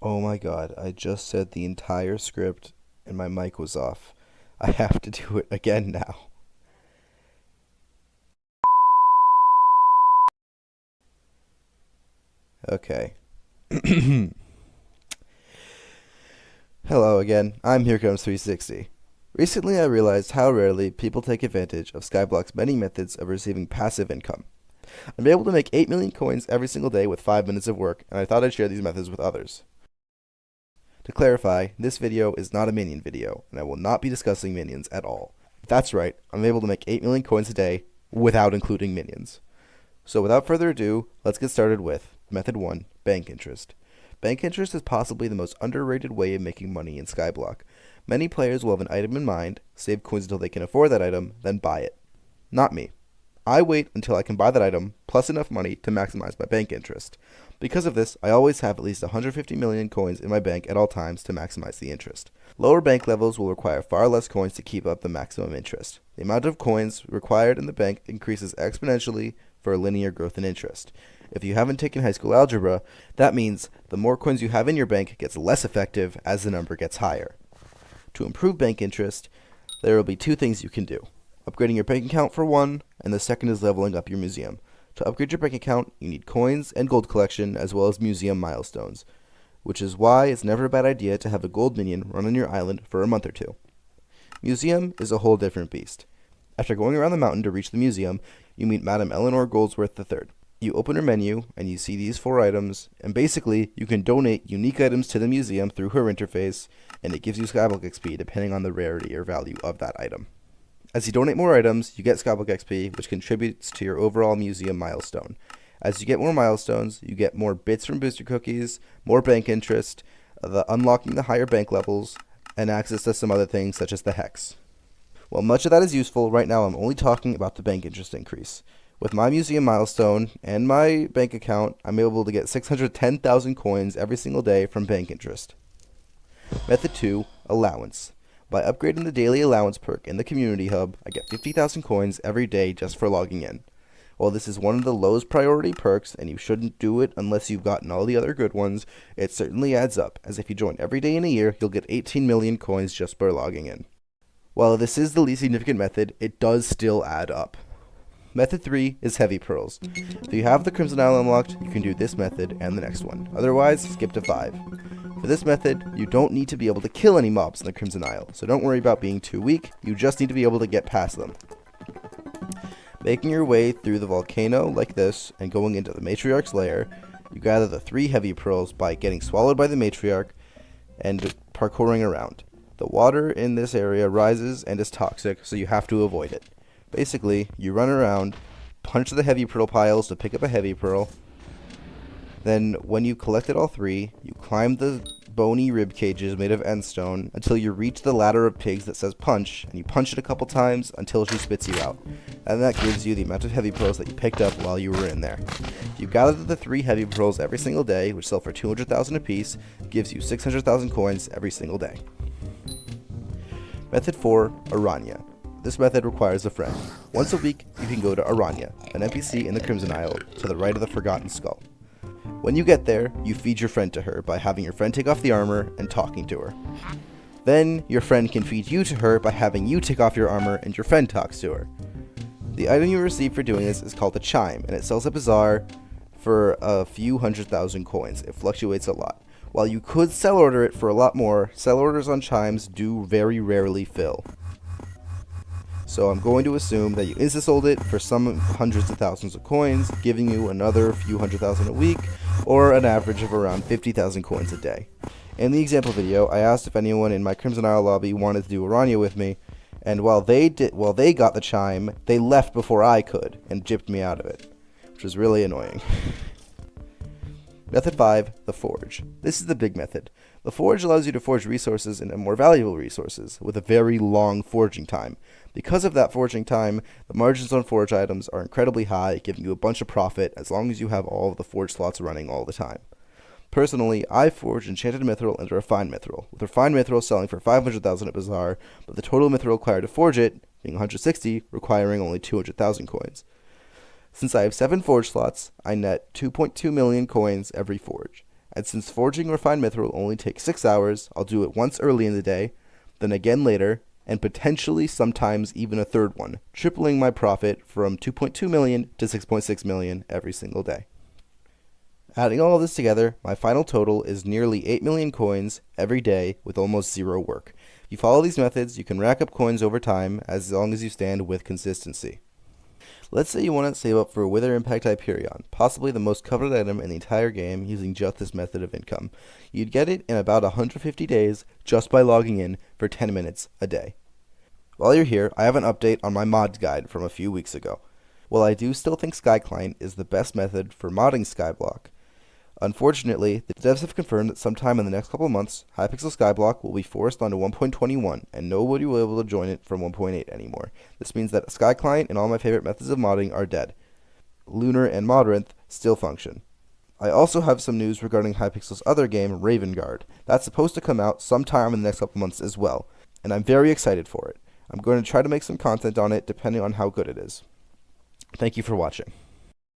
Oh my god, I just said the entire script and my mic was off. I have to do it again now. Okay. Hello again, I'm Here Comes 360. Recently I realized how rarely people take advantage of Skyblock's many methods of receiving passive income. I'm able to make 8 million coins every single day with 5 minutes of work, and I thought I'd share these methods with others. To clarify, this video is not a minion video, and I will not be discussing minions at all. That's right, I'm able to make 8 million coins a day without including minions. So without further ado, let's get started with Method 1, Bank Interest. Bank interest is possibly the most underrated way of making money in Skyblock. Many players will have an item in mind, save coins until they can afford that item, then buy it. Not me. I wait until I can buy that item, plus enough money to maximize my bank interest. Because of this, I always have at least 150 million coins in my bank at all times to maximize the interest. Lower bank levels will require far less coins to keep up the maximum interest. The amount of coins required in the bank increases exponentially for a linear growth in interest. If you haven't taken high school algebra, that means the more coins you have in your bank gets less effective as the number gets higher. To improve bank interest, there will be two things you can do. Upgrading your bank account for one, and the second is leveling up your museum. To upgrade your bank account, you need coins and gold collection as well as museum milestones, which is why it's never a bad idea to have a gold minion run on your island for a month or two. Museum is a whole different beast. After going around the mountain to reach the museum, you meet Madame Eleanor Goldsworth III. You open her menu, and you see these 4 items, and basically, you can donate unique items to the museum through her interface, and it gives you Skyblock XP depending on the rarity or value of that item. As you donate more items, you get Skyblock XP, which contributes to your overall museum milestone. As you get more milestones, you get more bits from booster cookies, more bank interest, unlocking the higher bank levels, and access to some other things such as the Hex. While much of that is useful, right now I'm only talking about the bank interest increase. With my museum milestone and my bank account, I'm able to get 610,000 coins every single day from bank interest. Method 2, Allowance. By upgrading the daily allowance perk in the community hub, I get 50,000 coins every day just for logging in. While this is one of the lowest priority perks, and you shouldn't do it unless you've gotten all the other good ones, it certainly adds up, as if you join every day in a year, you'll get 18 million coins just by logging in. While this is the least significant method, it does still add up. Method 3 is Heavy Pearls. If you have the Crimson Isle unlocked, you can do this method and the next one. Otherwise, skip to 5. For this method, you don't need to be able to kill any mobs in the Crimson Isle, so don't worry about being too weak, you just need to be able to get past them. Making your way through the volcano like this and going into the Matriarch's lair, you gather the 3 Heavy Pearls by getting swallowed by the Matriarch and parkouring around. The water in this area rises and is toxic, so you have to avoid it. Basically, you run around, punch the heavy pearl piles to pick up a heavy pearl. Then, when you've collected all 3, you climb the bony rib cages made of endstone until you reach the ladder of pigs that says punch, and you punch it a couple times until she spits you out. And that gives you the amount of heavy pearls that you picked up while you were in there. You gather the 3 heavy pearls every single day, which sell for 200,000 apiece, gives you 600,000 coins every single day. Method 4, Aranya. This method requires a friend. Once a week, you can go to Aranya, an NPC in the Crimson Isle, to the right of the Forgotten Skull. When you get there, you feed your friend to her by having your friend take off the armor and talking to her. Then, your friend can feed you to her by having you take off your armor and your friend talks to her. The item you receive for doing this is called a chime, and it sells at Bazaar for a few 100,000 coins. It fluctuates a lot. While you could sell order it for a lot more, sell orders on chimes do very rarely fill. So I'm going to assume that you insta-sold it for some hundreds of thousands of coins, giving you another few 100,000 a week, or an average of around 50,000 coins a day. In the example video, I asked if anyone in my Crimson Isle lobby wanted to do Aranya with me, and while they got the chime, they left before I could, and gypped me out of it, which was really annoying. Method 5, the Forge. This is the big method. The Forge allows you to forge resources into more valuable resources, with a very long forging time. Because of that forging time, the margins on forge items are incredibly high, giving you a bunch of profit as long as you have all of the forge slots running all the time. Personally, I forged Enchanted Mithril and Refined Mithril, with Refined Mithril selling for 500,000 at Bazaar, but the total Mithril required to forge it, being 160, requiring only 200,000 coins. Since I have 7 forge slots, I net 2.2 million coins every forge, And since forging refined mithril only takes 6 hours, I'll do it once early in the day, then again later, and potentially sometimes even a third one, tripling my profit from 2.2 million to 6.6 million every single day. Adding all of this together, my final total is nearly 8 million coins every day with almost zero work. If you follow these methods, you can rack up coins over time as long as you stand with consistency. Let's say you want to save up for a Wither Impact Hyperion, possibly the most coveted item in the entire game, using just this method of income. You'd get it in about 150 days just by logging in for 10 minutes a day. While you're here, I have an update on my mods guide from a few weeks ago. While I do still think SkyClient is the best method for modding Skyblock, unfortunately, the devs have confirmed that sometime in the next couple of months, Hypixel Skyblock will be forced onto 1.21, and nobody will be able to join it from 1.8 anymore. This means that SkyClient and all my favorite methods of modding are dead. Lunar and Modrinth still function. I also have some news regarding Hypixel's other game, Raven Guard. That's supposed to come out sometime in the next couple months as well, and I'm very excited for it. I'm going to try to make some content on it depending on how good it is. Thank you for watching.